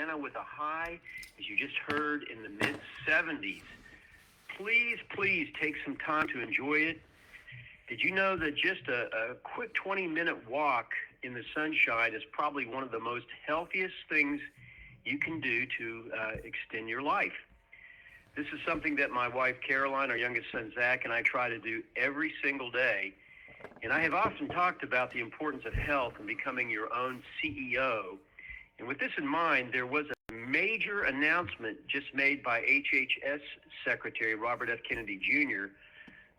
Indiana with a high, as you just heard, in the mid-70s. Please take some time to enjoy it. Did you know that just a quick 20-minute walk in the sunshine is probably one of the most healthiest things you can do to extend your life? This is something that my wife Caroline, our youngest son Zach, and I try to do every single day. And I have often talked about the importance of health and becoming your own CEO. And with this in mind, there was a major announcement just made by HHS Secretary Robert F. Kennedy Jr.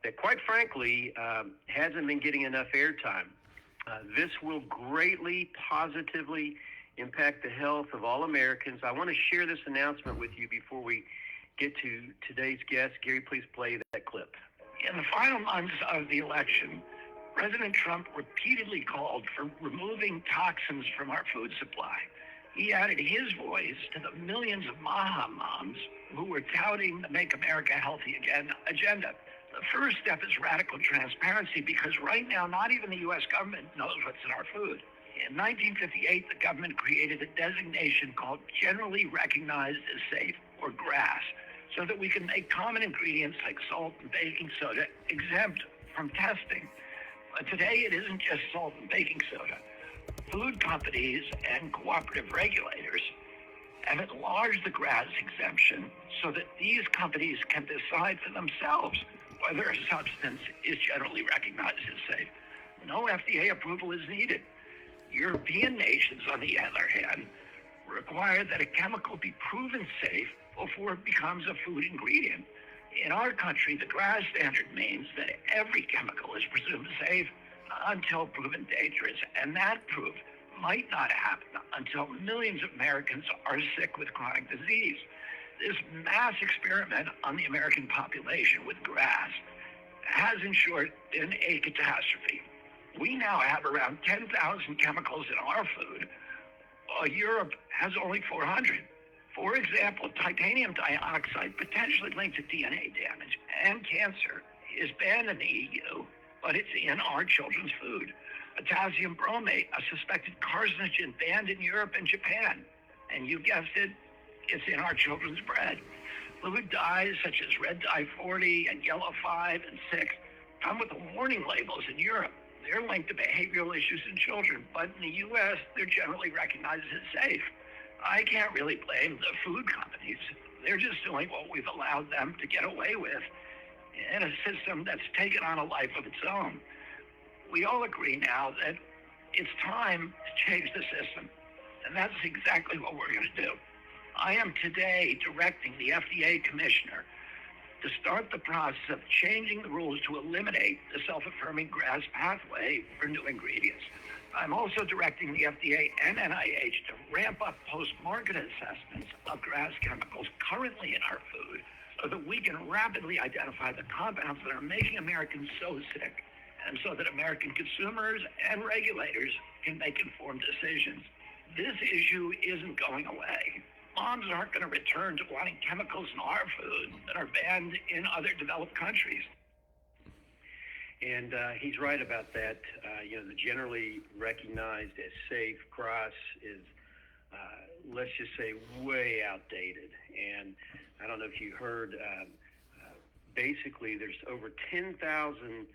that, quite frankly, hasn't been getting enough airtime. This will greatly positively impact the health of all Americans. I want to share this announcement with you before we get to today's guest. Gary, please play that clip. In the final months of the election, President Trump repeatedly called for removing toxins from our food supply. He added his voice to the millions of Maha moms who were touting the Make America Healthy Again agenda. The first step is radical transparency, because right now, not even the U.S. government knows what's in our food. In 1958, the government created a designation called Generally Recognized as Safe, or GRAS, so that we can make common ingredients like salt and baking soda exempt from testing. But today, it isn't just salt and baking soda. Food companies and cooperative regulators have enlarged the GRAS exemption so that these companies can decide for themselves whether a substance is generally recognized as safe. No FDA approval is needed. European nations, on the other hand, require that a chemical be proven safe before it becomes a food ingredient. In our country, the GRAS standard means that every chemical is presumed safe until proven dangerous, and that proof might not happen until millions of Americans are sick with chronic disease. This mass experiment on the American population with GRAS has, in short, been a catastrophe. We now have around 10,000 chemicals in our food, while Europe has only 400. For example, titanium dioxide, potentially linked to DNA damage and cancer, is banned in the EU, but it's in our children's food. Potassium bromate, a suspected carcinogen, banned in Europe and Japan. And you guessed it, it's in our children's bread. Food dyes such as red dye 40 and yellow 5 and 6 come with warning labels in Europe. They're linked to behavioral issues in children, but in the U.S., they're generally recognized as safe. I can't really blame the food companies. They're just doing what we've allowed them to get away with in a system that's taken on a life of its own. We all agree now that it's time to change the system, and that's exactly what we're going to do. I am today directing the FDA commissioner to start the process of changing the rules to eliminate the self-affirming GRAS pathway for new ingredients. I'm also directing the FDA and NIH to ramp up post-market assessments of GRAS chemicals currently in our food so that we can rapidly identify the compounds that are making Americans so sick, and so that American consumers and regulators can make informed decisions. This issue isn't going away. Moms aren't going to return to wanting chemicals in our food that are banned in other developed countries. And he's right about that. The generally recognized as safe GRAS is, let's just say, way outdated. And I don't know if you heard, basically there's over 10,000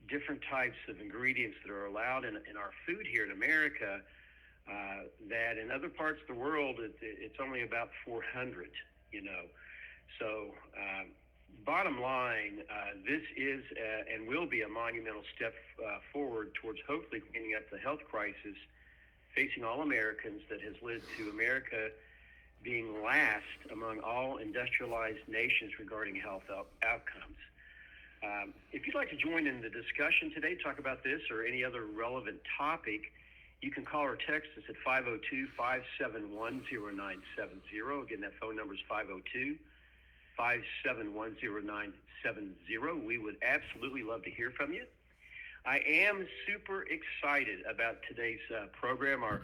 different types of ingredients that are allowed in our food here in America, that in other parts of the world, it's only about 400, So bottom line, this is and will be a monumental step forward towards hopefully cleaning up the health crisis facing all Americans that has led to America being last among all industrialized nations regarding health outcomes. If you'd like to join in the discussion today, talk about this or any other relevant topic, you can call or text us at 502-571-0970. Again, that phone number is 502-571-0970. We would absolutely love to hear from you. I am super excited about today's program. Our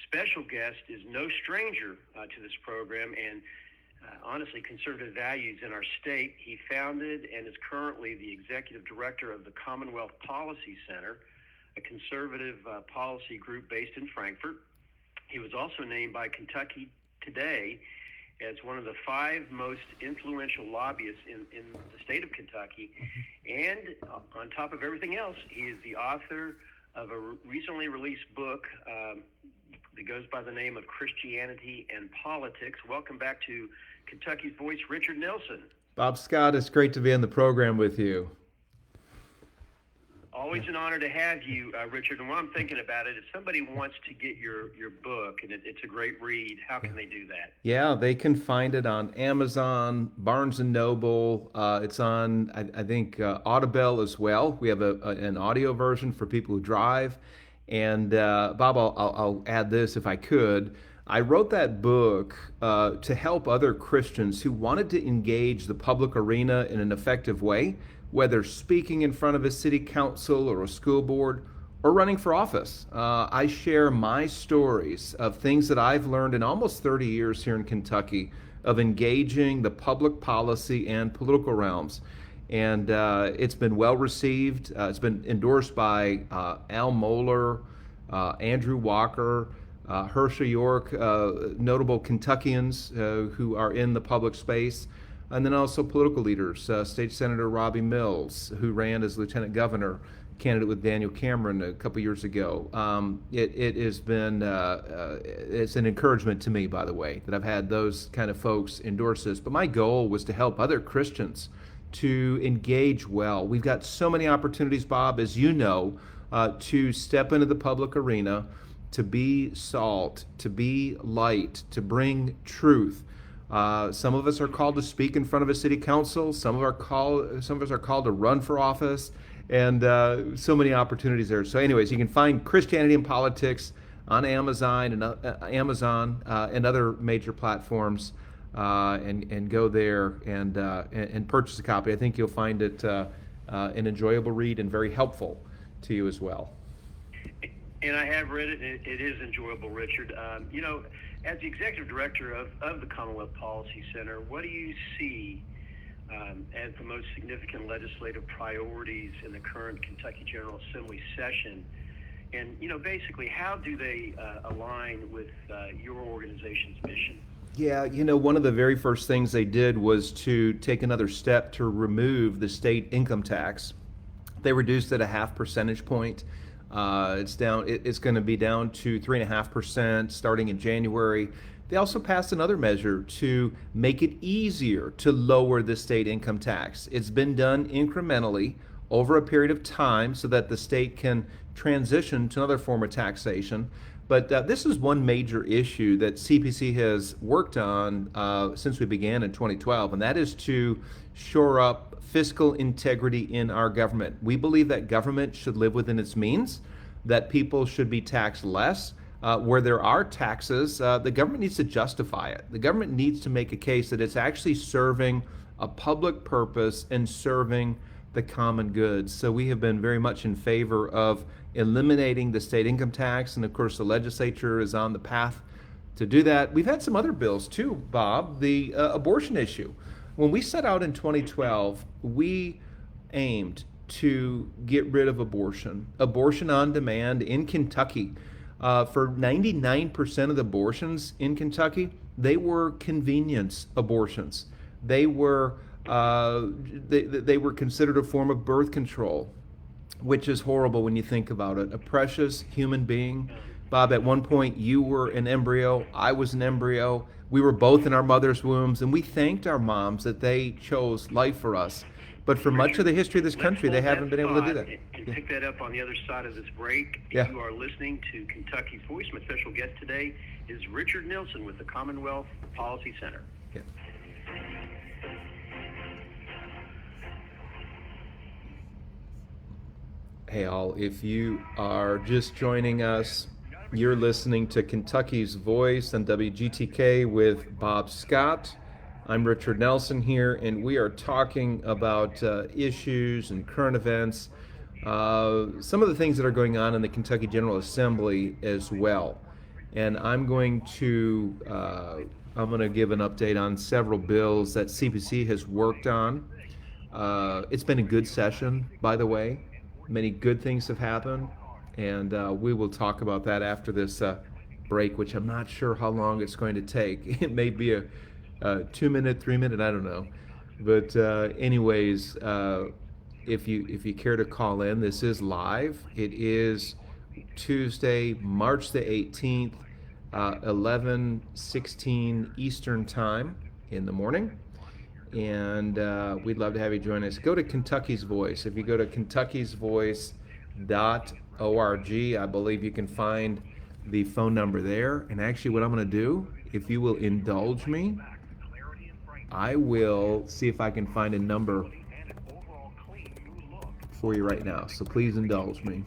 special guest is no stranger to this program and honestly conservative values in our state. He founded and is currently the executive director of the Commonwealth Policy Center, a conservative policy group based in Frankfurt. He was also named by Kentucky Today as one of the 5 most influential lobbyists in the state of Kentucky. And on top of everything else, he is the author of a recently released book that goes by the name of Christianity and Politics. Welcome back to Kentucky's Voice, Richard Nelson. Bob Scott, it's great to be on the program with you. Always an honor to have you, Richard. And while I'm thinking about it, if somebody wants to get your book, and it's a great read, how can they do that? Yeah, they can find it on Amazon, Barnes and Noble. It's on, I think, Audible as well. We have an audio version for people who drive. And Bob, I'll add this if I could. I wrote that book to help other Christians who wanted to engage the public arena in an effective way, whether speaking in front of a city council or a school board or running for office. I share my stories of things that I've learned in almost 30 years here in Kentucky of engaging the public policy and political realms. And it's been well received. It's been endorsed by Al Moeller, Andrew Walker, Herschel York, notable Kentuckians who are in the public space. And then also political leaders, State Senator Robbie Mills, who ran as Lieutenant Governor, candidate with Daniel Cameron a couple years ago. It has been, it's an encouragement to me, by the way, that I've had those kind of folks endorse this. But my goal was to help other Christians to engage well. We've got so many opportunities, Bob, as you know, to step into the public arena, to be salt, to be light, to bring truth. Some of us are called to speak in front of a city council. Some of us are called to run for office, and so many opportunities there. So, anyways, you can find Christianity and Politics on Amazon and other major platforms, and go there and purchase a copy. I think you'll find it an enjoyable read and very helpful to you as well. And I have read it, and it is enjoyable, Richard. As the executive director of the Commonwealth Policy Center, what do you see as the most significant legislative priorities in the current Kentucky General Assembly session? And, basically, how do they align with your organization's mission? Yeah, one of the very first things they did was to take another step to remove the state income tax. They reduced it a 0.5 percentage point. It's going to be down to 3.5% starting in January. They also passed another measure to make it easier to lower the state income tax. It's been done incrementally over a period of time so that the state can transition to another form of taxation. But this is one major issue that CPC has worked on since we began in 2012, and that is to shore up fiscal integrity in our government. We believe that government should live within its means, that people should be taxed less. Where there are taxes, the government needs to justify it. The government needs to make a case that it's actually serving a public purpose and serving the common good. So we have been very much in favor of eliminating the state income tax, and of course the legislature is on the path to do that. We've had some other bills too, Bob. The abortion issue. When we set out in 2012, we aimed to get rid of abortion on demand in Kentucky. For 99% of the abortions in Kentucky, they were convenience abortions. They were considered a form of birth control, which is horrible when you think about it. A precious human being. Bob, at one point you were an embryo, I was an embryo. We were both in our mother's wombs, and we thanked our moms that they chose life for us. But for much of the history of this country, they haven't been able to do that. And pick that up on the other side of this break. Yeah. You are listening to Kentucky's Voice. My special guest today is Richard Nelson with the Commonwealth Policy Center. Yeah. Hey all, if you are just joining us, you're listening to Kentucky's Voice on WGTK with Bob Scott. I'm Richard Nelson here, and we are talking about issues and current events, some of the things that are going on in the Kentucky General Assembly as well. And I'm going to give an update on several bills that CPC has worked on. It's been a good session, by the way. Many good things have happened, and we will talk about that after this break, which I'm not sure how long it's going to take. It may be a 2 minute, 3 minute, I don't know. But anyways, if you care to call in, this is live. It is Tuesday, March the 18th, 11:16 Eastern Time in the morning. And we'd love to have you join us. Go to Kentucky's Voice. If you go to kentuckysvoice.org, I believe you can find the phone number there. And actually, what I'm going to do, if you will indulge me, I will see if I can find a number for you right now. So please indulge me.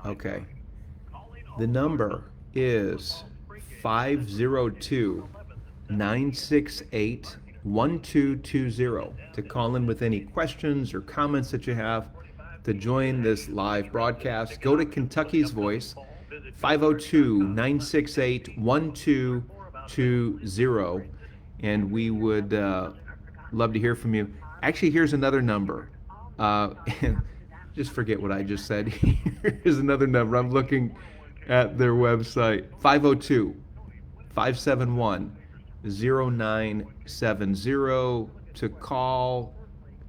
Okay. The number is 502-968-1220 to call in with any questions or comments that you have to join this live broadcast. Go to Kentucky's Voice, 502-968-1220, and we would love to hear from you. Actually, here's another number. Just forget what I just said. Here's another number. I'm looking at their website. 502-571-0970 to call,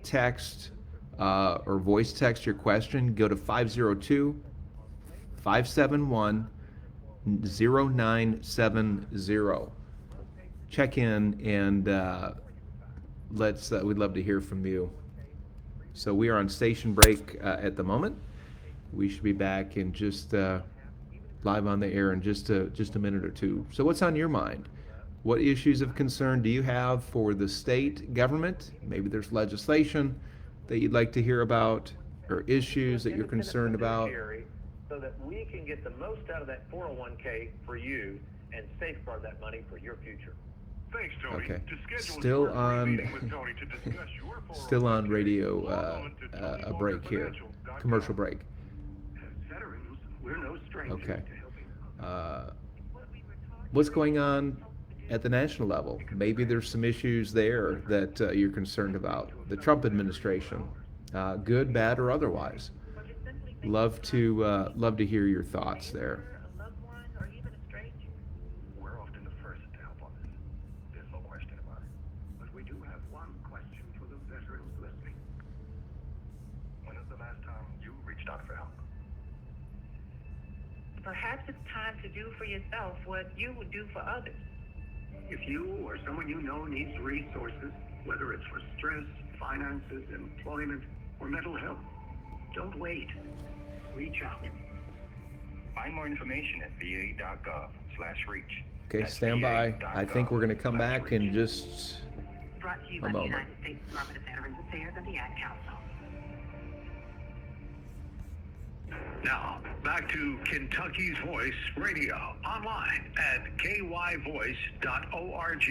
text, or voice text your question. Go to 502-571-0970. Check in and we'd love to hear from you. So we are on station break at the moment. We should be back in just live on the air in just a minute or two. So what's on your mind? What issues of concern do you have for the state government? Maybe there's legislation that you'd like to hear about, or issues that you're concerned about. So that we can get the most out of that 401k for you and safeguard that money for your future. Thanks, Tony. Okay. Still on radio, a break here, commercial break. Veterans, we're no strangers Okay. to helping. What's going on at the national level? Maybe there's some issues there that you're concerned about. The Trump administration, good, bad, or otherwise. Love to hear your thoughts there. We're often the first to help on this. There's no question about it. But we do have one question for the veterans listening. When is the last time you reached out for help? Perhaps it's time to do for yourself what you would do for others. If you or someone you know needs resources, whether it's for stress, finances, employment, or mental health, don't wait. Reach out. Find more information at va.gov/reach. Okay, stand by. I think we're going to come back in just Brought to you a by the moment. United States Department of Veterans Affairs and the Ad Council. Now, back to Kentucky's Voice Radio, online at kyvoice.org.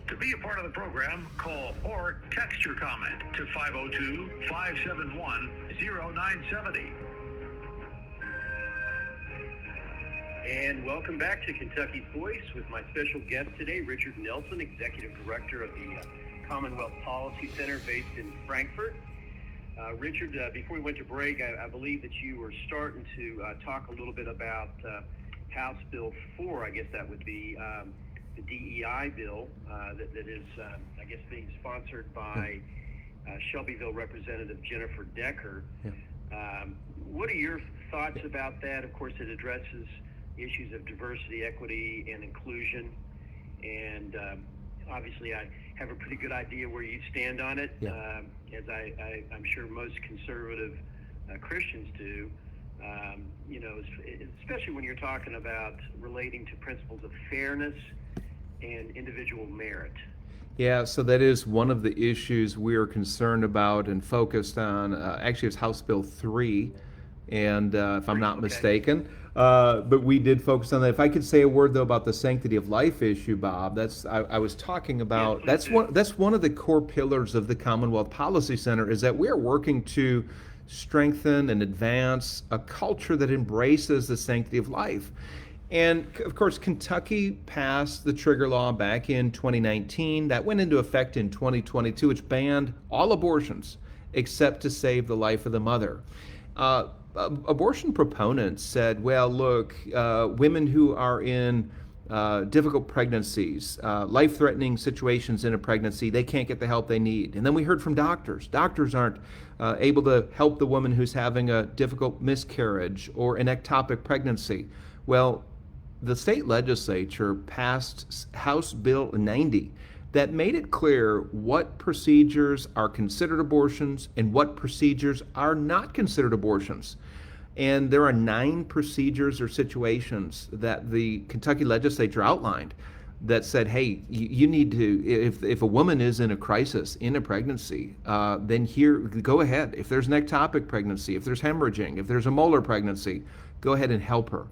To be a part of the program, call or text your comment to 502-571-0970. And welcome back to Kentucky's Voice with my special guest today, Richard Nelson, Executive Director of the Commonwealth Policy Center based in Frankfurt. Richard, before we went to break, I believe that you were starting to talk a little bit about House Bill 4, I guess that would be the DEI bill that is, I guess, being sponsored by Shelbyville Representative Jennifer Decker. Yeah. What are your thoughts about that? Of course, it addresses issues of diversity, equity, and inclusion. And obviously, I have a pretty good idea where you stand on it, Yeah. as I'm sure most conservative Christians do. You know, especially when you're talking about relating to principles of fairness and individual merit. Yeah, so that is one of the issues we are concerned about and focused on. Actually, it's House Bill 3, and if I'm not Okay. mistaken. But we did focus on that. If I could say a word, though, about the sanctity of life issue, Bob, I was talking about, Yes, please do. that's one of the core pillars of the Commonwealth Policy Center, is that we are working to strengthen and advance a culture that embraces the sanctity of life. And of course, Kentucky passed the trigger law back in 2019. That went into effect in 2022, which banned all abortions except to save the life of the mother. Abortion proponents said, well, look, women who are in difficult pregnancies, life-threatening situations in a pregnancy, they can't get the help they need. And then we heard from doctors. Doctors aren't able to help the woman who's having a difficult miscarriage or an ectopic pregnancy. Well, the state legislature passed House Bill 90 that made it clear what procedures are considered abortions and what procedures are not considered abortions. And there are 9 procedures or situations that the Kentucky legislature outlined that said, hey, you need to, if a woman is in a crisis in a pregnancy, then here, go ahead. If there's an ectopic pregnancy, if there's hemorrhaging, if there's a molar pregnancy, go ahead and help her.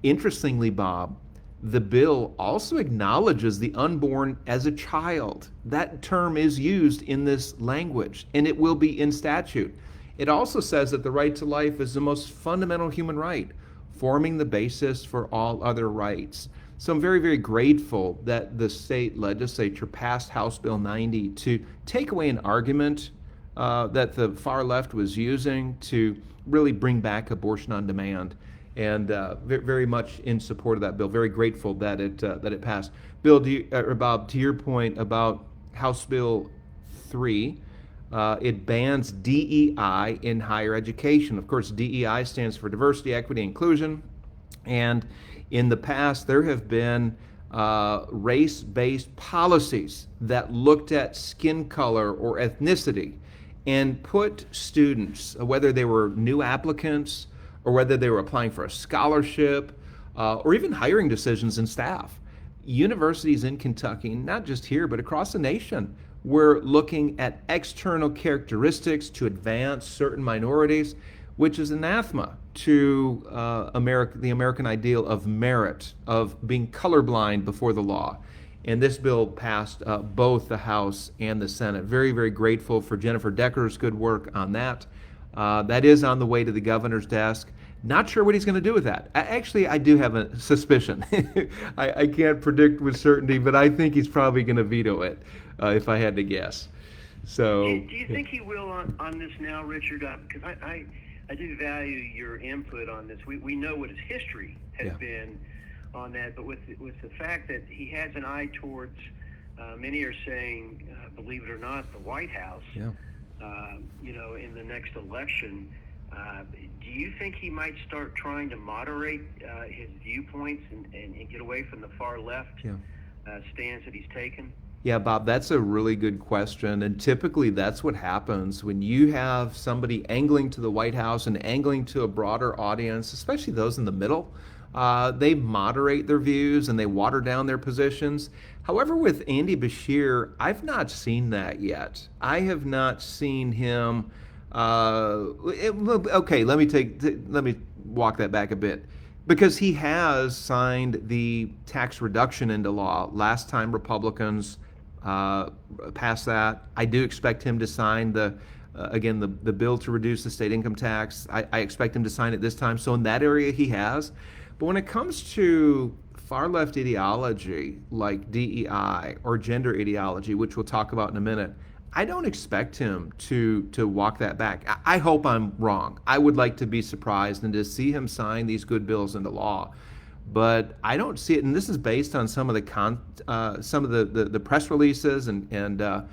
Interestingly, Bob, the bill also acknowledges the unborn as a child. That term is used in this language, and it will be in statute. It also says that the right to life is the most fundamental human right, forming the basis for all other rights. So I'm very, very grateful that the state legislature passed House Bill 90 to take away an argument that the far left was using to really bring back abortion on demand. And very much in support of that bill. Very grateful that it passed. Bill, Bob, to your point about House Bill 3, it bans DEI in higher education. Of course, DEI stands for diversity, equity, inclusion. And in the past, there have been race-based policies that looked at skin color or ethnicity and put students, whether they were new applicants or whether they were applying for a scholarship, or even hiring decisions in staff. Universities in Kentucky, not just here, but across the nation, were looking at external characteristics to advance certain minorities, which is anathema to the American ideal of merit, of being colorblind before the law. And this bill passed both the House and the Senate. Very, very grateful for Jennifer Decker's good work on that. That is on the way to the governor's desk. Not sure what he's going to do with that. Actually, I do have a suspicion. I can't predict with certainty, but I think he's probably going to veto it, if I had to guess. So, Do you think he will on this now, Richard? Because I do value your input on this. We know what his history has been on that, but with the fact that he has an eye towards, many are saying, believe it or not, the White House. Yeah. In the next election, do you think he might start trying to moderate his viewpoints and get away from the far left stance that he's taken? Yeah, Bob, that's a really good question. And typically that's what happens when you have somebody angling to the White House and angling to a broader audience, especially those in the middle. They moderate their views and they water down their positions. However, with Andy Beshear, I've not seen that yet. I have not seen him. Okay, let me walk that back a bit, because he has signed the tax reduction into law. Last time Republicans passed that, I do expect him to sign the bill to reduce the state income tax. I expect him to sign it this time. So in that area, he has. But when it comes to far left ideology like DEI or gender ideology, which we'll talk about in a minute, I don't expect him to walk that back. I hope I'm wrong. I would like to be surprised and to see him sign these good bills into law, but I don't see it. And this is based on some of the press releases and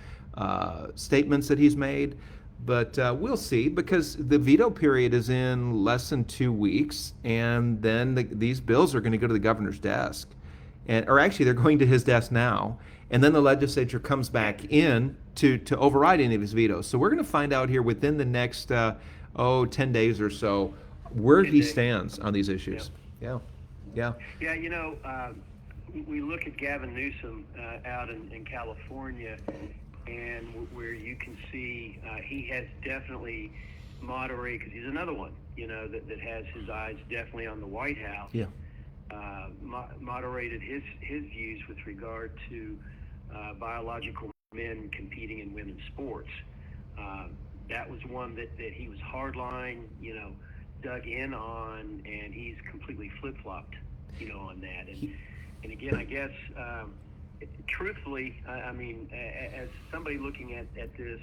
statements that he's made. But we'll see, because the veto period is in less than 2 weeks, and then these bills are going to go to the governor's desk, or actually they're going to his desk now, and then the legislature comes back in to override any of his vetoes. So we're going to find out here within the next 10 days or so where he stands on these issues. Yeah. Yeah, we look at Gavin Newsom out in California, and where you can see he has definitely moderated, because he's another one, that has his eyes definitely on the White House. Yeah. Moderated his views with regard to biological men competing in women's sports. That was one that he was hardline, dug in on, and he's completely flip-flopped on that. And again, I guess, truthfully, I mean, as somebody looking at this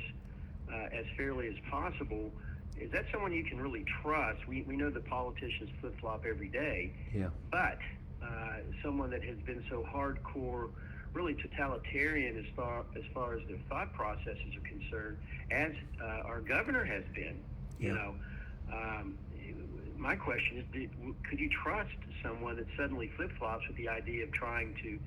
as fairly as possible, is that someone you can really trust? We know that politicians flip-flop every day, Yeah. but someone that has been so hardcore, really totalitarian as far as their thought processes are concerned, as our governor has been, my question is, could you trust someone that suddenly flip-flops with the idea of trying to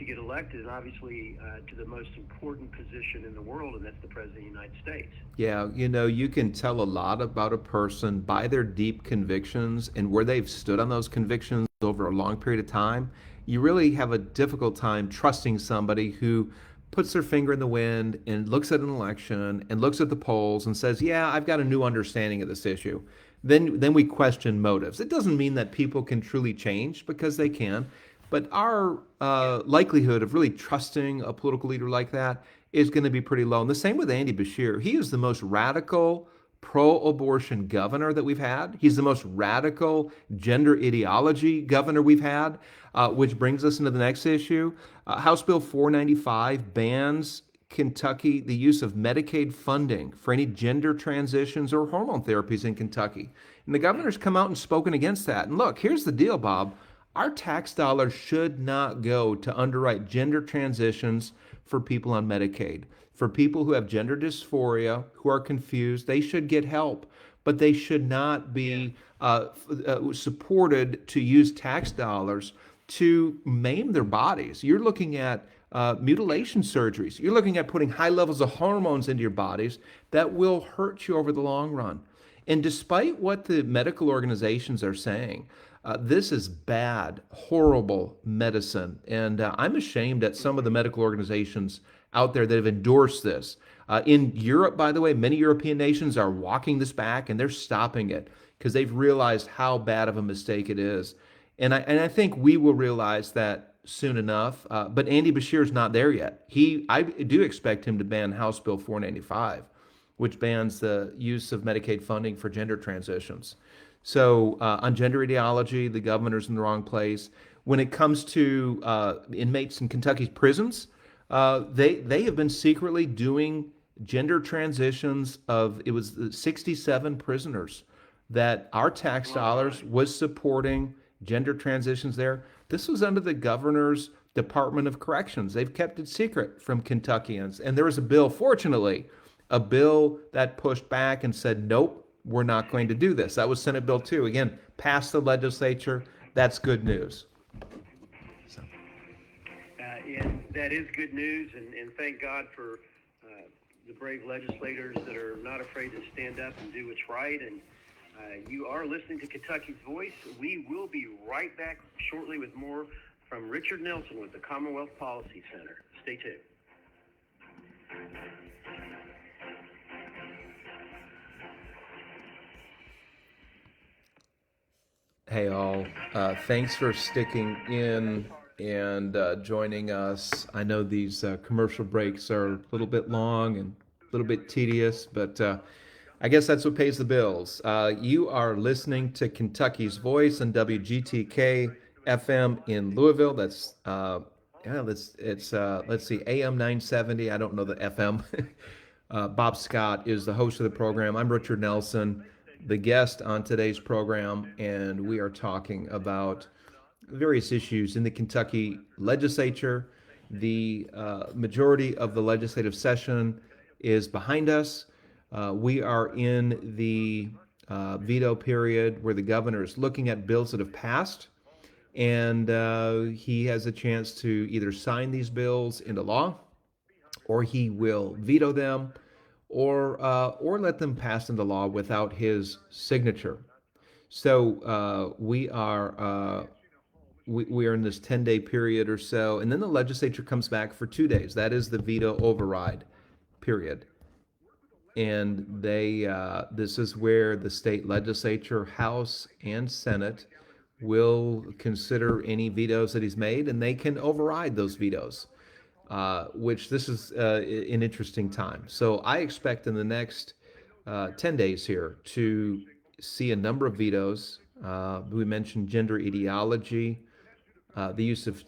get elected, and obviously to the most important position in the world, and that's the President of the United States? Yeah, you can tell a lot about a person by their deep convictions and where they've stood on those convictions over a long period of time. You really have a difficult time trusting somebody who puts their finger in the wind and looks at an election and looks at the polls and says, "Yeah, I've got a new understanding of this issue." Then we question motives. It doesn't mean that people can truly change, because they can, but our likelihood of really trusting a political leader like that is going to be pretty low. And the same with Andy Beshear. He is the most radical pro-abortion governor that we've had. He's the most radical gender ideology governor we've had, which brings us into the next issue. House Bill 495 bans Kentucky the use of Medicaid funding for any gender transitions or hormone therapies in Kentucky. And the governor's come out and spoken against that. And look, here's the deal, Bob. Our tax dollars should not go to underwrite gender transitions for people on Medicaid. For people who have gender dysphoria, who are confused, they should get help, but they should not be supported to use tax dollars to maim their bodies. You're looking at mutilation surgeries. You're looking at putting high levels of hormones into your bodies that will hurt you over the long run. And despite what the medical organizations are saying, this is bad, horrible medicine. And I'm ashamed at some of the medical organizations out there that have endorsed this. In Europe, by the way, many European nations are walking this back, and they're stopping it because they've realized how bad of a mistake it is. And I think we will realize that soon enough. But Andy Beshear's not there yet. I do expect him to ban House Bill 495, which bans the use of Medicaid funding for gender transitions. So on gender ideology, the governor's in the wrong place. When it comes to inmates in Kentucky's prisons, they have been secretly doing gender transitions it was 67 prisoners that our tax dollars was supporting gender transitions there. This was under the governor's Department of Corrections. They've kept it secret from Kentuckians. And there was a bill, fortunately, a bill that pushed back and said, nope, we're not going to do this. That was Senate Bill 2. Again, passed the legislature. That's good news. And that is good news, and thank God for the brave legislators that are not afraid to stand up and do what's right. And you are listening to Kentucky's Voice. We will be right back shortly with more from Richard Nelson with the Commonwealth Policy Center. Stay tuned. Hey all, thanks for sticking in and joining us. I know these commercial breaks are a little bit long and a little bit tedious, but I guess that's what pays the bills. You are listening to Kentucky's Voice on WGTK FM in Louisville. That's let's see, AM 970. I don't know the FM. Bob Scott is the host of the program. I'm Richard Nelson, the guest on today's program, and we are talking about various issues in the Kentucky legislature. The majority of the legislative session is behind us. We are in the veto period where the governor is looking at bills that have passed, and he has a chance to either sign these bills into law, or he will veto them, or let them pass into law without his signature. So we are in this 10-day period or so, and then the legislature comes back for 2 days. That is the veto override period. And this is where the state legislature, House and Senate, will consider any vetoes that he's made, and they can override those vetoes, which this is an interesting time. So I expect in the next 10 days here to see a number of vetoes. We mentioned gender ideology, the use of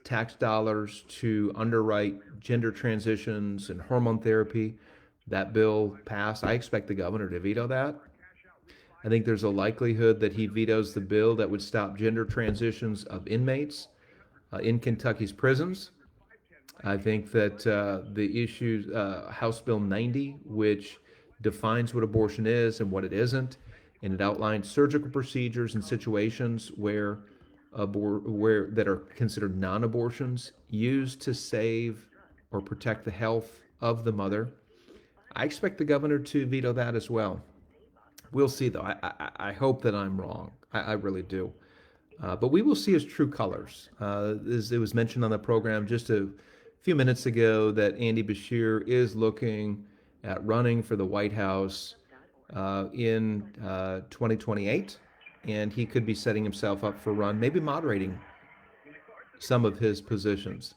tax dollars to underwrite gender transitions and hormone therapy. That bill passed. I expect the governor to veto that. I think there's a likelihood that he vetoes the bill that would stop gender transitions of inmates in Kentucky's prisons. I think that the issue, House Bill 90, which defines what abortion is and what it isn't, and it outlines surgical procedures and situations where that are considered non-abortions used to save or protect the health of the mother. I expect the governor to veto that as well. We'll see, though. I hope that I'm wrong. I really do. But we will see his true colors. As it was mentioned on the program just a few minutes ago, that Andy Beshear is looking at running for the White House in 2028, and he could be setting himself up for a run, maybe moderating some of his positions.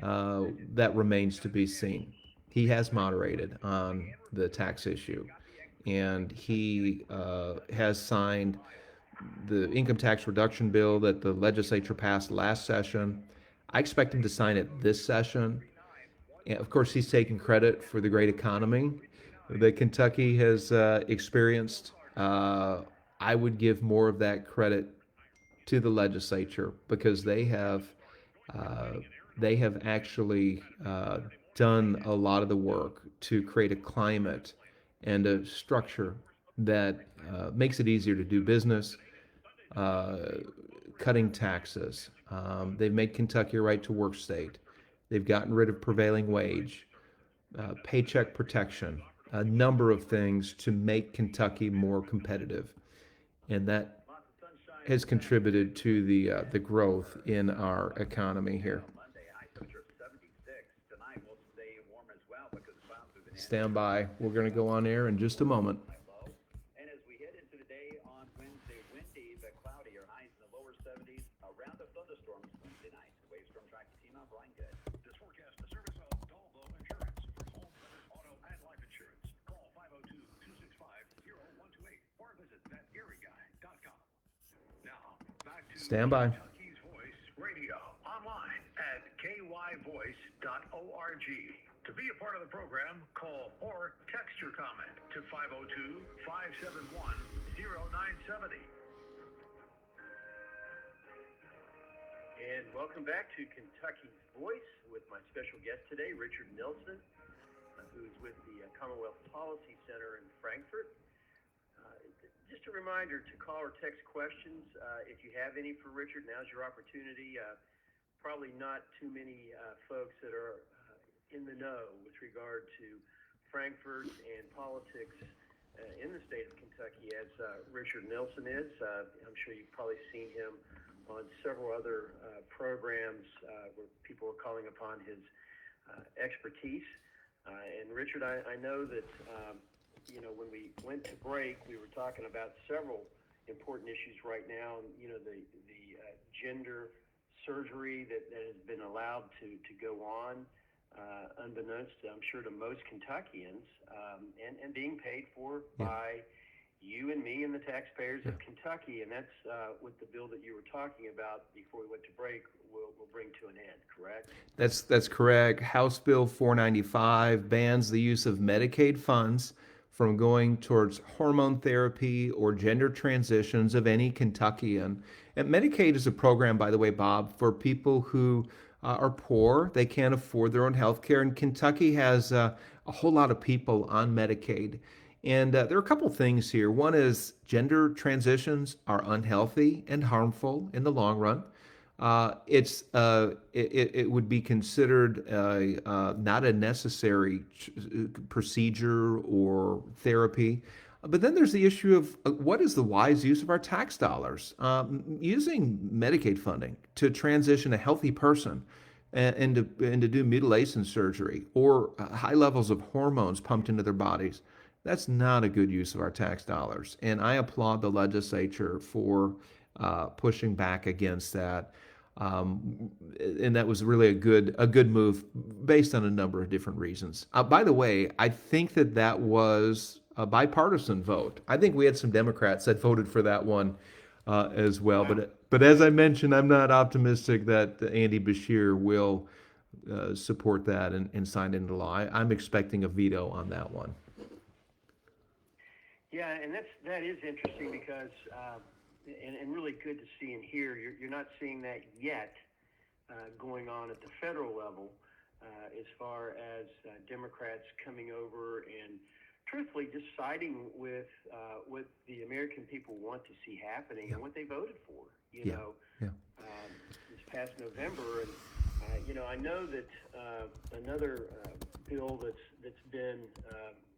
That remains to be seen. He has moderated on the tax issue, and he has signed the income tax reduction bill that the legislature passed last session. I expect him to sign it this session. And of course, he's taking credit for the great economy that Kentucky has experienced. I would give more of that credit to the legislature, because they have actually done a lot of the work to create a climate and a structure that makes it easier to do business, cutting taxes. They've made Kentucky a right-to-work state. They've gotten rid of prevailing wage, paycheck protection, a number of things to make Kentucky more competitive. And that has contributed to the growth in our economy here. Stand by. We're going to go on air in just a moment. And as we head into the day on Wednesday, windy but cloudy, or highs in the lower 70s, a round of thunderstorms Wednesday night. Wave Storm Track team out, Brian Good. This forecast, the service of Dalbo Insurance for home, auto, and life insurance. Call 502-265-0128 or visit thatearieguy.com. Now, back to Stand by. Kentucky's Voice Radio online at kyvoice.org. To be a part of the program, call or text your comment to 502-571-0970. And welcome back to Kentucky's Voice with my special guest today, Richard Nelson, who's with the Commonwealth Policy Center in Frankfurt. Just a reminder to call or text questions. If you have any for Richard, now's your opportunity. Probably not too many folks that are in the know with regard to Frankfurt and politics in the state of Kentucky as Richard Nelson is. I'm sure you've probably seen him on several other programs where people are calling upon his expertise. And Richard, I know that when we went to break, we were talking about several important issues right now. The gender surgery that has been allowed to go on. Unbeknownst, I'm sure, to most Kentuckians, and being paid for by you and me and the taxpayers of Kentucky. And that's what the bill that you were talking about before we went to break will bring to an end, correct? That's correct. House Bill 495 bans the use of Medicaid funds from going towards hormone therapy or gender transitions of any Kentuckian. And Medicaid is a program, by the way, Bob, for people who are poor. They can't afford their own health care. And Kentucky has a whole lot of people on Medicaid. And there are a couple things here. One is gender transitions are unhealthy and harmful in the long run. It would be considered not a necessary procedure or therapy. But then there's the issue of what is the wise use of our tax dollars? Using Medicaid funding to transition a healthy person and to do mutilation surgery or high levels of hormones pumped into their bodies, that's not a good use of our tax dollars. And I applaud the legislature for pushing back against that. And that was really a good move based on a number of different reasons. By the way, I think that was a bipartisan vote. I think we had some Democrats that voted for that one as well, but But as I mentioned, I'm not optimistic that Andy Bashir will support that and sign into law. I'm expecting a veto on that one. Yeah, and that is interesting because, and really good to see and hear. You're not seeing that yet going on at the federal level as far as Democrats coming over and truthfully just siding with what the American people want to see happening and what they voted for. This past November, and I know that another bill that's been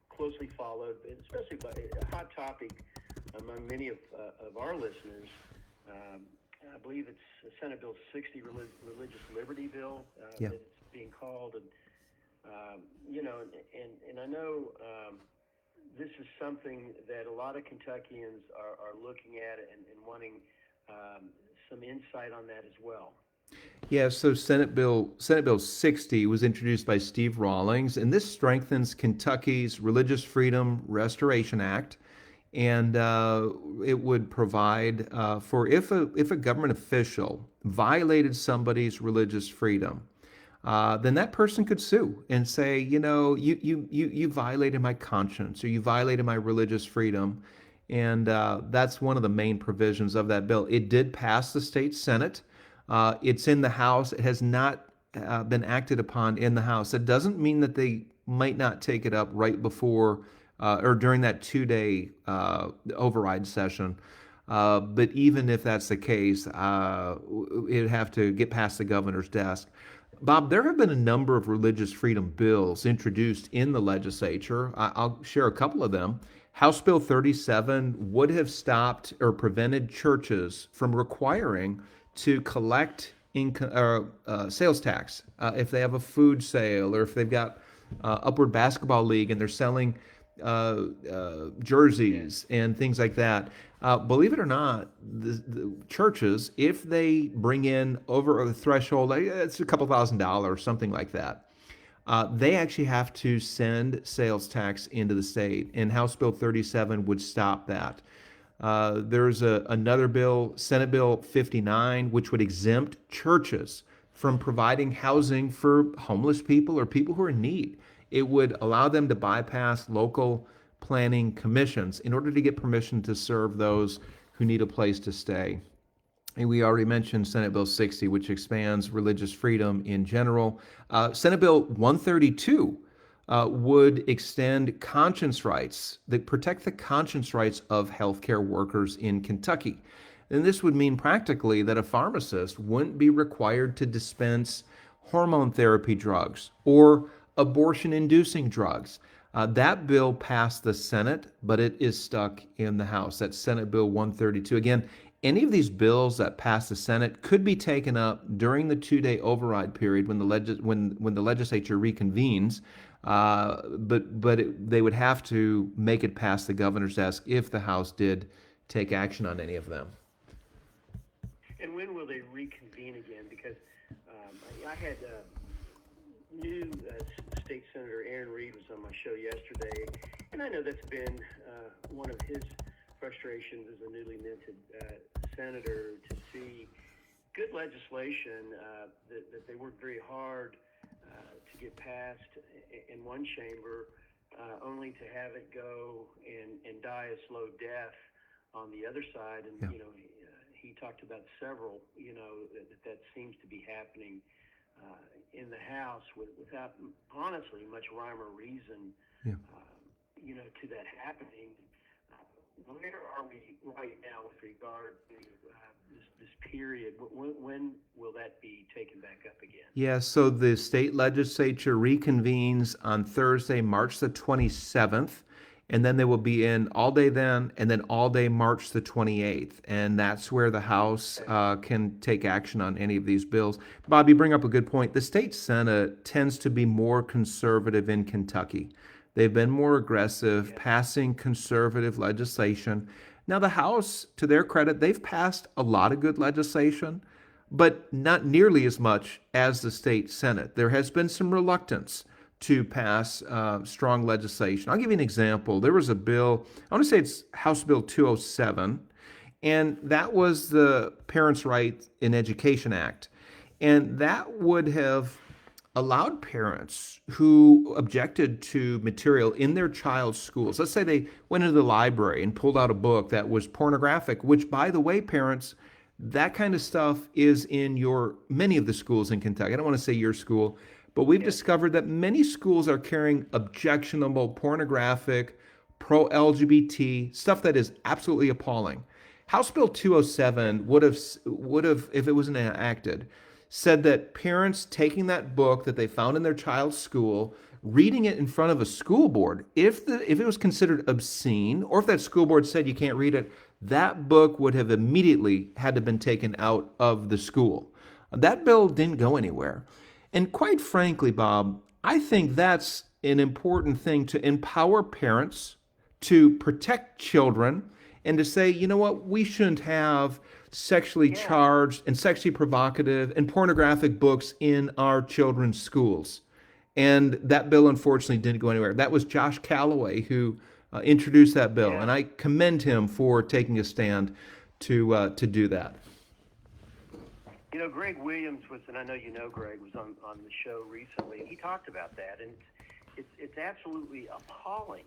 closely followed, especially by a hot topic among many of our listeners. I believe it's Senate Bill 60, Religious Liberty Bill, that it's being called, and and I know this is something that a lot of Kentuckians are looking at and wanting some insight on that as well. Yeah, so Senate Bill 60 was introduced by Steve Rawlings, and this strengthens Kentucky's Religious Freedom Restoration Act, and it would provide for if a government official violated somebody's religious freedom, then that person could sue and say, you violated my conscience or you violated my religious freedom, and that's one of the main provisions of that bill. It did pass the state Senate. It's in the House. It has not been acted upon in the House. That doesn't mean that they might not take it up right before or during that 2-day override session. But even if that's the case, it'd have to get past the governor's desk. Bob, there have been a number of religious freedom bills introduced in the legislature. I'll share a couple of them. House Bill 37 would have stopped or prevented churches from requiring to collect sales tax if they have a food sale or if they've got Upward Basketball League and they're selling jerseys and things like that. Believe it or not, the churches, if they bring in over a threshold, it's a couple $1,000s, something like that, they actually have to send sales tax into the state, and House Bill 37 would stop that. There's another bill, Senate Bill 59, which would exempt churches from providing housing for homeless people or people who are in need. It would allow them to bypass local planning commissions in order to get permission to serve those who need a place to stay. And we already mentioned Senate Bill 60, which expands religious freedom in general. Senate Bill 132 would extend conscience rights that protect the conscience rights of healthcare workers in Kentucky. And this would mean practically that a pharmacist wouldn't be required to dispense hormone therapy drugs or abortion-inducing drugs. That bill passed the Senate, but it is stuck in the House. That's Senate Bill 132. Again, any of these bills that pass the Senate could be taken up during the 2-day override period when the legislature reconvenes, but they would have to make it past the governor's desk if the House did take action on any of them. And when will they reconvene again? Because I had new State Senator Aaron Reed was on my show yesterday, and I know that's been one of his frustrations as a newly minted senator to see good legislation that they worked very hard to get passed in one chamber, only to have it go and die a slow death on the other side. And he talked about several, that seems to be happening in the House without honestly much rhyme or reason, to that happening. Where are we right now with regard to this period? When will that be taken back up again? Yeah, so the state legislature reconvenes on Thursday, March the 27th, and then they will be in all day then, and then all day March the 28th. And that's where the House can take action on any of these bills. Bob, you bring up a good point. The state Senate tends to be more conservative in Kentucky. They've been more aggressive, passing conservative legislation. Now, the House, to their credit, they've passed a lot of good legislation, but not nearly as much as the state Senate. There has been some reluctance to pass strong legislation. I'll give you an example. There was a bill, I want to say it's House Bill 207, And that was the Parents' Right in Education Act. And that would have allowed parents who objected to material in their child's schools. Let's say they went into the library and pulled out a book that was pornographic, which, by the way, parents, that kind of stuff is in your many of the schools in Kentucky. I don't want to say your school, but we've discovered that many schools are carrying objectionable, pornographic, pro LGBT stuff that is absolutely appalling. House Bill 207 would have if it was enacted said that parents taking that book that they found in their child's school, reading it in front of a school board, if it was considered obscene, or if that school board said you can't read it, that book would have immediately had to been taken out of the school. That bill didn't go anywhere. And quite frankly, Bob, I think that's an important thing to empower parents to protect children and to say, you know what, we shouldn't have sexually charged and sexually provocative and pornographic books in our children's schools. And that bill, unfortunately, didn't go anywhere. That was Josh Calloway who introduced that bill, and I commend him for taking a stand to do that. You know, Greg Williams was, and I know you know Greg, was on the show recently, and he talked about that, and it's absolutely appalling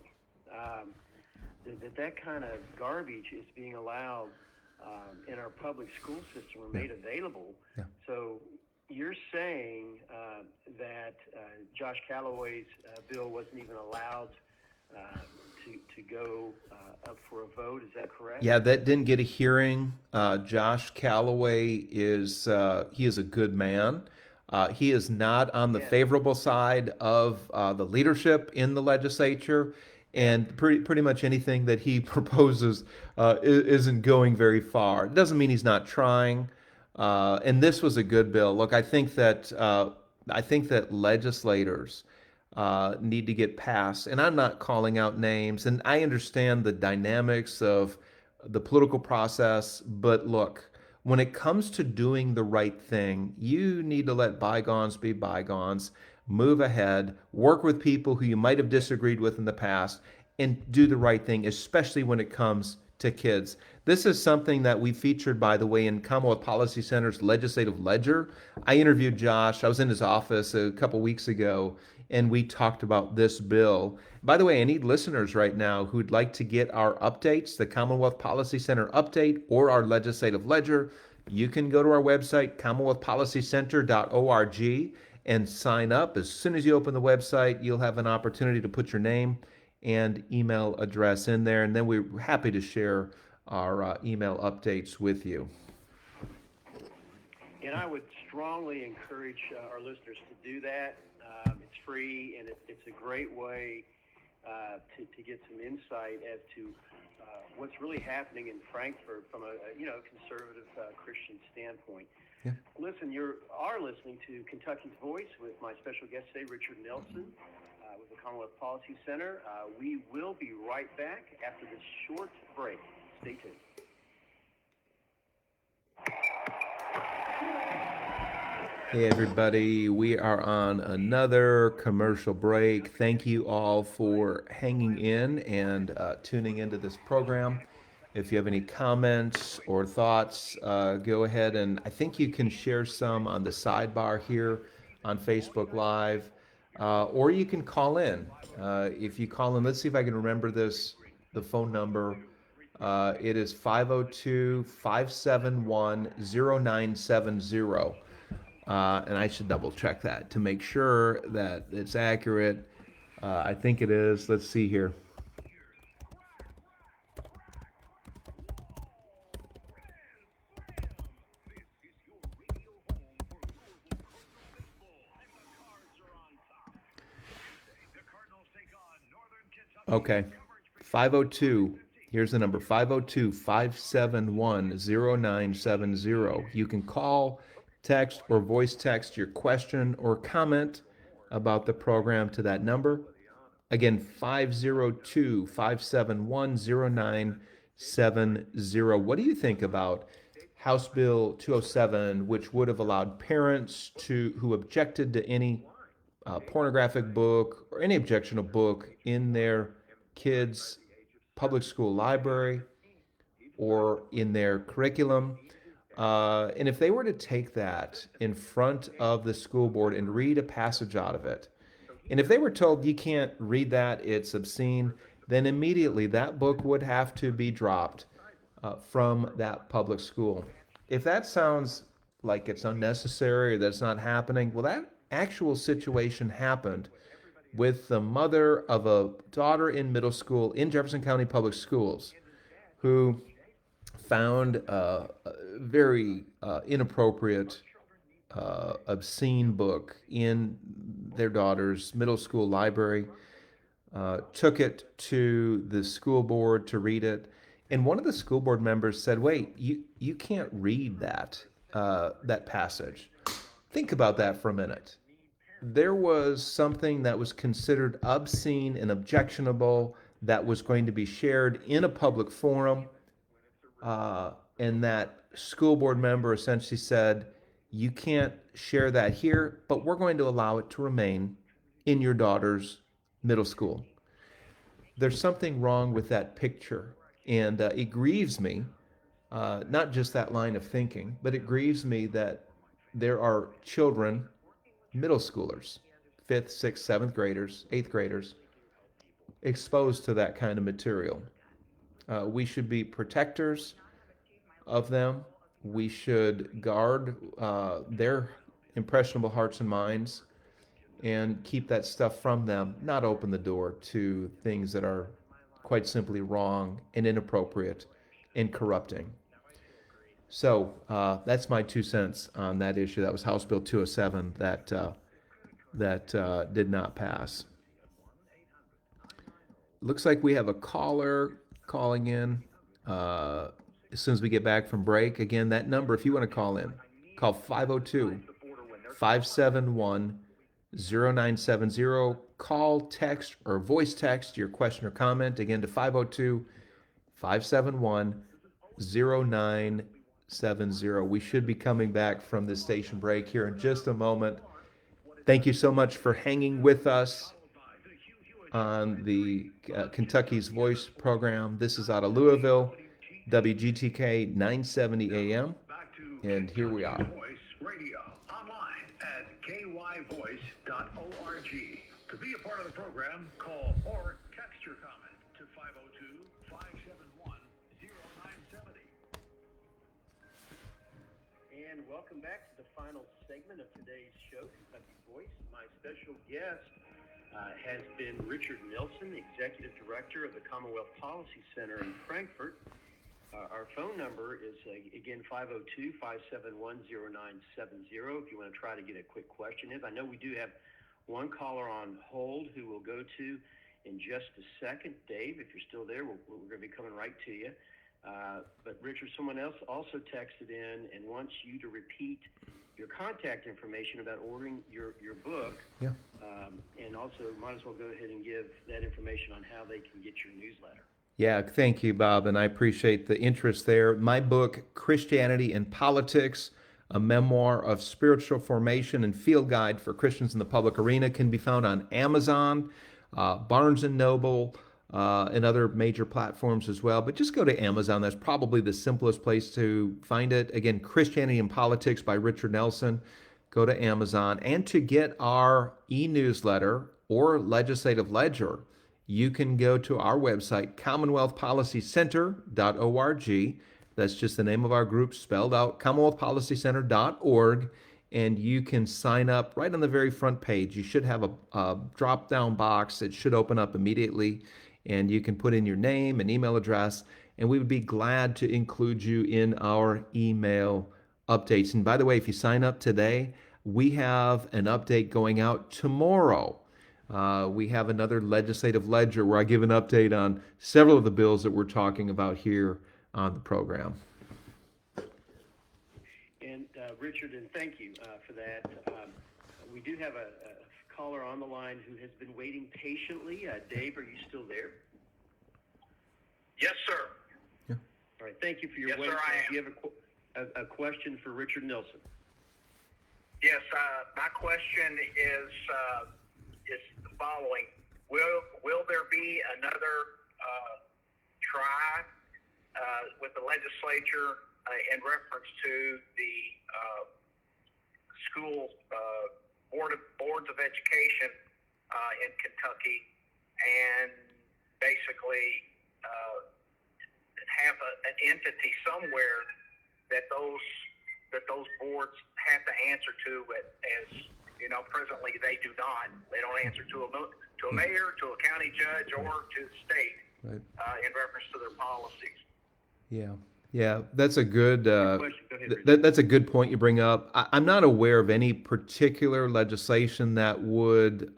that kind of garbage is being allowed in our public school system or made available. Yeah. So you're saying that Josh Calloway's bill wasn't even allowed to go up for a vote. Is that correct? Yeah, that didn't get a hearing. Josh Calloway he is a good man. He is not on the favorable side of the leadership in the legislature, and pretty much anything that he proposes isn't going very far. It doesn't mean he's not trying. And this was a good bill. Look, I think that legislators need to get passed. And I'm not calling out names, and I understand the dynamics of the political process. But look, when it comes to doing the right thing, you need to let bygones be bygones, move ahead, work with people who you might have disagreed with in the past, and do the right thing, especially when it comes to kids. This is something that we featured, by the way, in Commonwealth Policy Center's Legislative Ledger. I interviewed Josh. I was in his office a couple weeks ago, and we talked about this bill. By the way, I need listeners right now who'd like to get our updates, the Commonwealth Policy Center update or our Legislative Ledger. You can go to our website, commonwealthpolicycenter.org, and sign up. As soon as you open the website, you'll have an opportunity to put your name and email address in there, and then we're happy to share our email updates with you. And I would strongly encourage our listeners to do that. It's free, and it's a great way to get some insight as to what's really happening in Frankfurt from a conservative Christian standpoint. Yeah. Listen, you are listening to Kentucky's Voice with my special guest today, Richard Nelson, with the Commonwealth Policy Center. We will be right back after this short break. Stay tuned. Hey everybody, we are on another commercial break. Thank you all for hanging in and tuning into this program. If you have any comments or thoughts, go ahead, and I think you can share some on the sidebar here on Facebook Live, or you can call in. If you call in, let's see if I can remember the phone number. It is 502-571-0970. And I should double check that to make sure that it's accurate. I think it is. Let's see here. Okay, 502. Here's the number, 502-571-0970. You can call, text, or voice text your question or comment about the program to that number. Again, 502-571-0970. What do you think about House Bill 207, which would have allowed parents who objected to any pornographic book or any objectionable book in their kids' public school library? or in their curriculum. And if they were to take that in front of the school board and read a passage out of it, and if they were told you can't read that, it's obscene, then immediately that book would have to be dropped from that public school. If that sounds like it's unnecessary or that's not happening, well, that actual situation happened with the mother of a daughter in middle school in Jefferson County Public Schools who found a very inappropriate, obscene book in their daughter's middle school library, took it to the school board to read it. And one of the school board members said, "Wait, you can't read that passage." Think about that for a minute. There was something that was considered obscene and objectionable that was going to be shared in a public forum, and that school board member essentially said, "You can't share that here, but we're going to allow it to remain in your daughter's middle school." There's something wrong with that picture, and it grieves me, not just that line of thinking, but it grieves me that there are children, middle schoolers, 5th, 6th, 7th graders, 8th graders, exposed to that kind of material. We should be protectors of them. We should guard their impressionable hearts and minds and keep that stuff from them, not open the door to things that are quite simply wrong and inappropriate and corrupting. So that's my 2 cents on that issue. That was House Bill 207 that did not pass. Looks like we have a caller calling in as soon as we get back from break. Again, that number, if you want to call in, call 502-571-0970. Call, text, or voice text your question or comment, again, to 502-571-0970. We should be coming back from this station break here in just a moment. Thank you so much for hanging with us on the Kentucky's Voice program. This is out of Louisville, WGTK 970 AM, and here we are. Voice Radio online at kyvoice.org. To be a part of the program, call or text your comment to 502-571-0970. And welcome back to the final segment of today's show, Kentucky Voice. My special guest has been Richard Nelson, the Executive Director of the Commonwealth Policy Center in Frankfort. Our phone number is, again, 502-571-0970 if you want to try to get a quick question in. I know we do have one caller on hold who we'll go to in just a second. Dave, if you're still there, we're going to be coming right to you. But Richard, someone else also texted in and wants you to repeat your contact information about ordering your book. Yeah. And also might as well go ahead and give that information on how they can get your newsletter. Yeah, thank you, Bob, and I appreciate the interest there. My book, Christianity and Politics, a memoir of spiritual formation and field guide for Christians in the public arena, can be found on Amazon, Barnes & Noble, and other major platforms as well. But just go to Amazon. That's probably the simplest place to find it. Again, Christianity and Politics by Richard Nelson. Go to Amazon. And to get our e-newsletter or legislative ledger, you can go to our website, commonwealthpolicycenter.org. That's just the name of our group spelled out, commonwealthpolicycenter.org. And you can sign up right on the very front page. You should have a drop-down box. It should open up immediately. And you can put in your name and email address. And we would be glad to include you in our email updates. And by the way, if you sign up today, we have an update going out tomorrow. We have another legislative ledger where I give an update on several of the bills that we're talking about here on the program. And Richard, and thank you for that. We do have a caller on the line who has been waiting patiently. Dave, are you still there? Yes, sir. All right, thank you for your Yes, wait. sir, I am. Do you have a question for Richard Nelson? Yes, my question is the following: Will there be another try with the legislature in reference to the school boards of education in Kentucky, and basically have an entity somewhere that those boards have to answer to. As you know, presently they do not. They don't answer to a mayor, to a county judge, or to the state in reference to their policies. Yeah. Yeah, that's a good question. Go ahead, Richard. that's a good point you bring up. I'm not aware of any particular legislation that would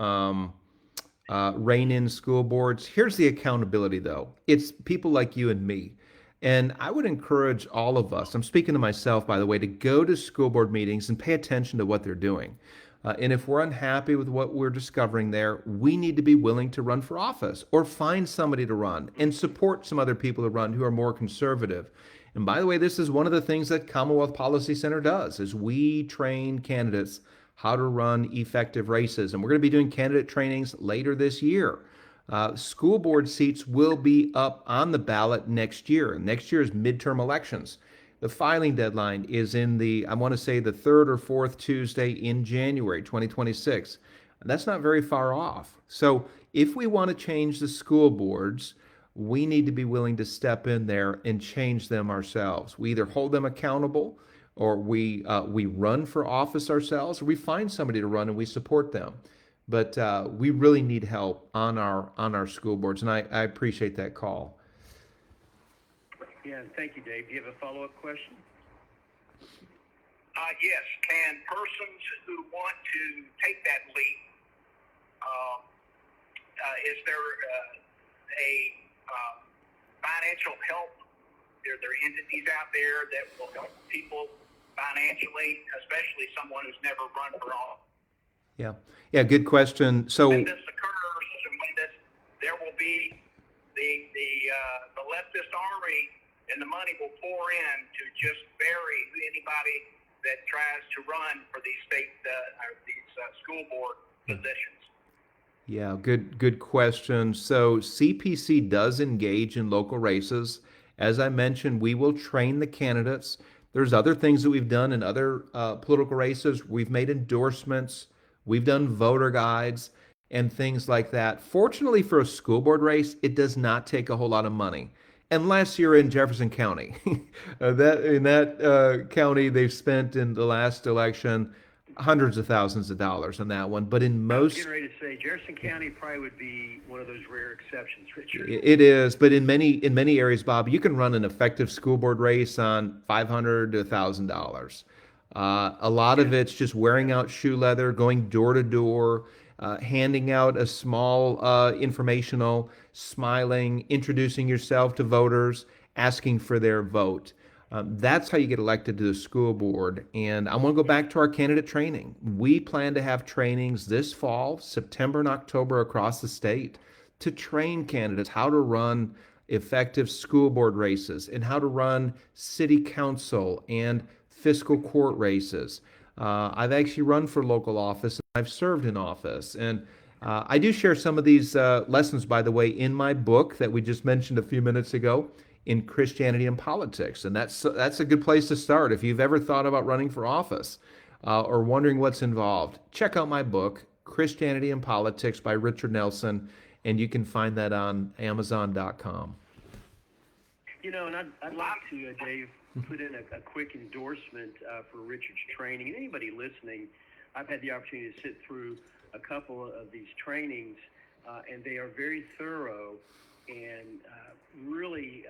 rein in school boards. Here's the accountability, though. It's people like you and me. And I would encourage all of us, I'm speaking to myself, by the way, to go to school board meetings and pay attention to what they're doing. And if we're unhappy with what we're discovering there, we need to be willing to run for office or find somebody to run and support some other people to run who are more conservative. And by the way, this is one of the things that Commonwealth Policy Center does, is we train candidates how to run effective races. And we're going to be doing candidate trainings later this year. School board seats will be up on the ballot next year. Next year's midterm elections. The filing deadline is I want to say the third or fourth Tuesday in January 2026. That's not very far off. So if we want to change the school boards, we need to be willing to step in there and change them ourselves. We either hold them accountable, or we run for office ourselves, or we find somebody to run and we support them. But we really need help on our school boards, and I appreciate that call. Yeah, thank you, Dave. Do you have a follow-up question? Yes. Can persons who want to take that leap, is there a financial help? Are there entities out there that will help people financially, especially someone who's never run for office? Yeah, good question. So when this occurs, and when there will be the leftist army, and the money will pour in to just bury anybody that tries to run for these school board positions. Yeah, good question. So CPC does engage in local races. As I mentioned, we will train the candidates. There's other things that we've done in other political races. We've made endorsements. We've done voter guides and things like that. Fortunately for a school board race, it does not take a whole lot of money. Unless you're in Jefferson County. In that county, they've spent in the last election hundreds of thousands of dollars on that one. But in I was most, getting ready to say Jefferson County probably would be one of those rare exceptions, Richard. it is. But in many areas, Bob, you can run an effective school board race on $500 to $1,000. A lot of it's just wearing out shoe leather, going door to door, handing out a small informational, smiling, introducing yourself to voters, asking for their vote. That's how you get elected to the school board. And I want to go back to our candidate training. We plan to have trainings this fall, September and October, across the state to train candidates how to run effective school board races and how to run city council and fiscal court races. I've actually run for local office. I've served in office. And I do share some of these lessons, by the way, in my book that we just mentioned a few minutes ago, In Christianity and Politics. And that's a good place to start. If you've ever thought about running for office or wondering what's involved, check out my book, Christianity and Politics by Richard Nelson, and you can find that on Amazon.com. You know, and I'd like to, Dave, put in a quick endorsement for Richard's training. And anybody listening, I've had the opportunity to sit through a couple of these trainings, and they are very thorough and really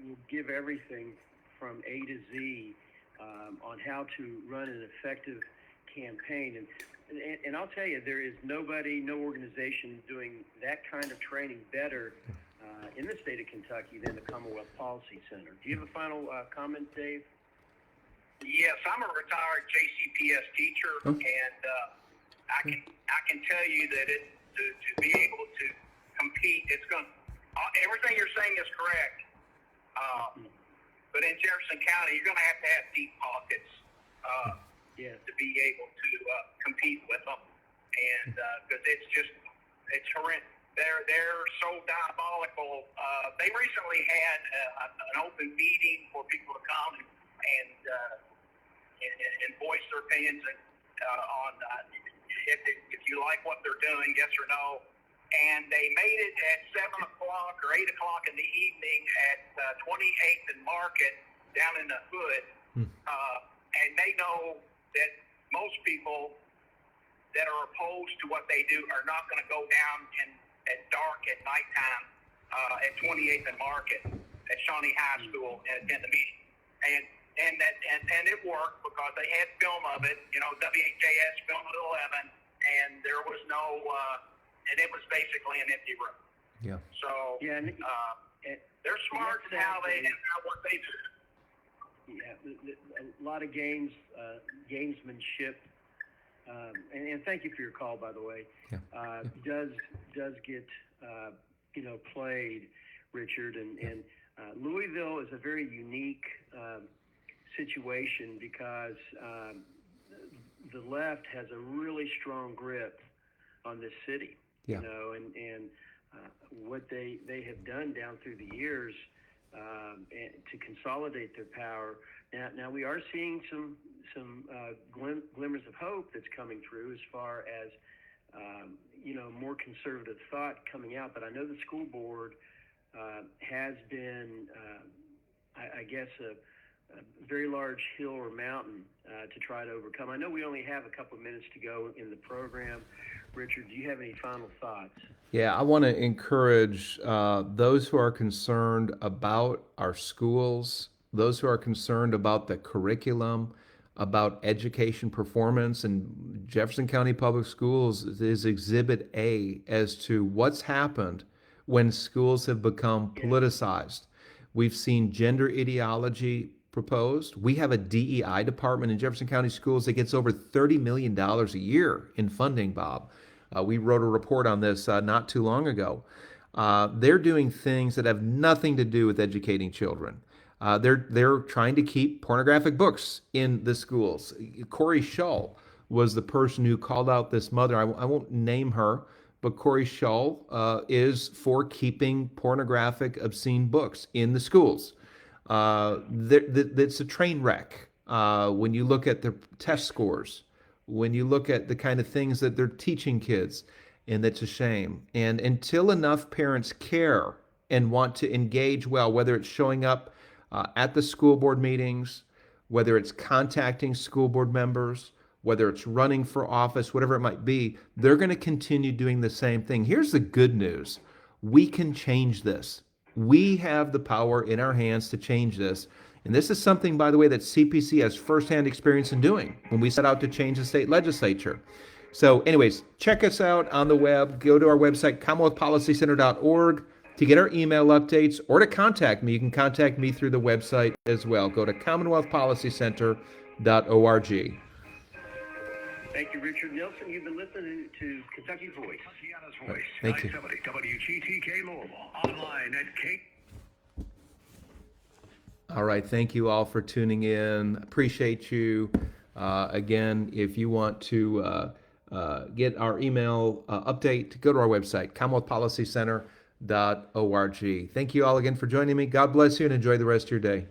will give everything from A to Z on how to run an effective campaign. And I'll tell you, there is no organization doing that kind of training better in the state of Kentucky than the Commonwealth Policy Center. Do you have a final comment, Dave? Yes, I'm a retired JCPS teacher, and I can tell you that to be able to compete, it's going. Everything you're saying is correct, but in Jefferson County, you're going to have deep pockets to be able to compete with them, and because it's horrendous. they're so diabolical. They recently had an open meeting for people to come and voice their opinions on if you like what they're doing, yes or no. And they made it at 7 o'clock or 8 o'clock in the evening at 28th and Market down in the hood. And they know that most people that are opposed to what they do are not going to go down at dark at nighttime at 28th and Market at Shawnee High School and attend the meeting. And it worked because they had film of it, WHAS filmed at 11, and there was no, and it was basically an empty room. Yeah. So Yeah, and they're smart in how what they do. yeah, a lot of gamesmanship. And thank you for your call, by the way. Yeah. Does get played, Richard, and Louisville is a very unique situation because the left has a really strong grip on this city. Yeah. And what they have done down through the years to consolidate their power. Now we are seeing some glimmers of hope that's coming through as far as more conservative thought coming out. But I know the school board has been, I guess, a very large hill or mountain to try to overcome. I know we only have a couple of minutes to go in the program. Richard, do you have any final thoughts? Yeah, I want to encourage those who are concerned about our schools, those who are concerned about the curriculum, about education performance, and Jefferson County Public Schools is Exhibit A as to what's happened when schools have become politicized. We've seen gender ideology proposed. We have a DEI department in Jefferson County Schools that gets over $30 million a year in funding, Bob. We wrote a report on this not too long ago. They're doing things that have nothing to do with educating children. They're trying to keep pornographic books in the schools. Corey Shull was the person who called out this mother. I won't name her, but Corey Shull is for keeping pornographic, obscene books in the schools. It's a train wreck when you look at the test scores, when you look at the kind of things that they're teaching kids, and that's a shame. And until enough parents care and want to engage well, whether it's showing up at the school board meetings, whether it's contacting school board members, whether it's running for office, whatever it might be, they're going to continue doing the same thing. Here's the good news. We can change this. We have the power in our hands to change this. And this is something, by the way, that CPC has firsthand experience in doing when we set out to change the state legislature. So anyways, check us out on the web. Go to our website, commonwealthpolicycenter.org, to get our email updates or to contact me. You can contact me through the website as well. Go to commonwealthpolicycenter.org. Thank you, Richard Nelson. You've been listening to Kentucky Voice. Kentuckiana's Voice. Thank you. 970 WGTK Louisville. Online at K. All right. Thank you all for tuning in. Appreciate you. Again, if you want to get our email update, go to our website, commonwealthpolicycenter.org. Thank you all again for joining me. God bless you and enjoy the rest of your day.